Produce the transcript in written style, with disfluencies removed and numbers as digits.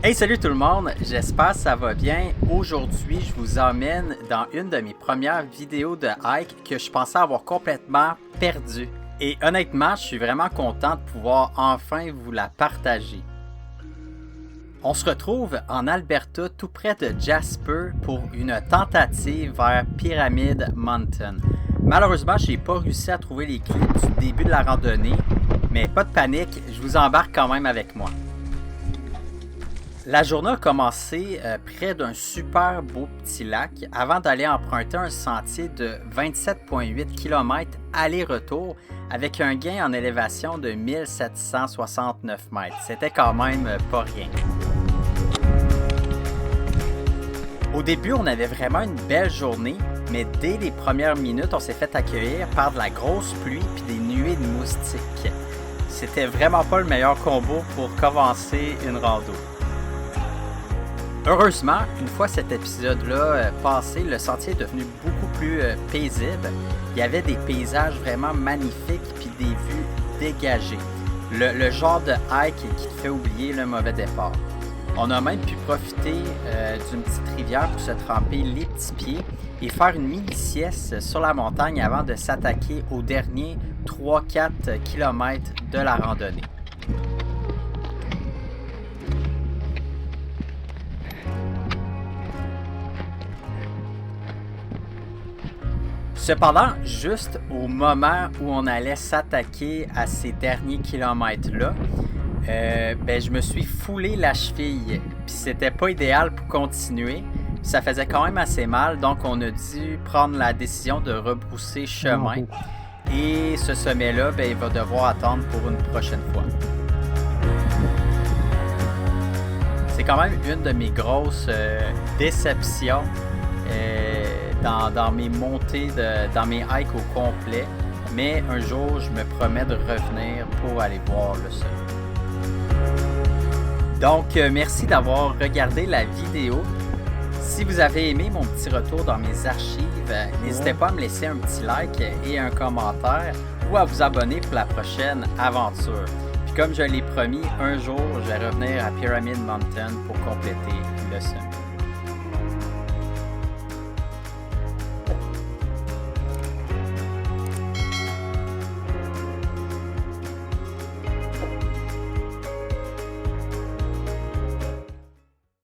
Hey, salut tout le monde, j'espère que ça va bien. Aujourd'hui, je vous emmène dans une de mes premières vidéos de hike que je pensais avoir complètement perdue. Et honnêtement, je suis vraiment content de pouvoir enfin vous la partager. On se retrouve en Alberta, tout près de Jasper, pour une tentative vers Pyramid Mountain. Malheureusement, je n'ai pas réussi à trouver les clés du début de la randonnée, mais pas de panique, je vous embarque quand même avec moi. La journée a commencé près d'un super beau petit lac avant d'aller emprunter un sentier de 27,8 km aller-retour avec un gain en élévation de 1769 mètres. C'était quand même pas rien. Au début, on avait vraiment une belle journée, mais dès les premières minutes, on s'est fait accueillir par de la grosse pluie puis des nuées de moustiques. C'était vraiment pas le meilleur combo pour commencer une rando. Heureusement, une fois cet épisode-là passé, le sentier est devenu beaucoup plus paisible. Il y avait des paysages vraiment magnifiques puis des vues dégagées. Le genre de hike qui te fait oublier le mauvais départ. On a même pu profiter d'une petite rivière pour se tremper les petits pieds et faire une mini-sieste sur la montagne avant de s'attaquer aux derniers 3-4 km de la randonnée. Cependant, juste au moment où on allait s'attaquer à ces derniers kilomètres-là, je me suis foulé la cheville. Puis c'était pas idéal pour continuer. Puis ça faisait quand même assez mal, donc on a dû prendre la décision de rebrousser chemin. Et ce sommet-là, il va devoir attendre pour une prochaine fois. C'est quand même une de mes grosses déceptions. Dans mes montées, dans mes hikes au complet. Mais un jour, je me promets de revenir pour aller voir le sommet. Donc, merci d'avoir regardé la vidéo. Si vous avez aimé mon petit retour dans mes archives, n'hésitez pas à me laisser un petit like et un commentaire ou à vous abonner pour la prochaine aventure. Puis comme je l'ai promis, un jour, je vais revenir à Pyramid Mountain pour compléter le sommet.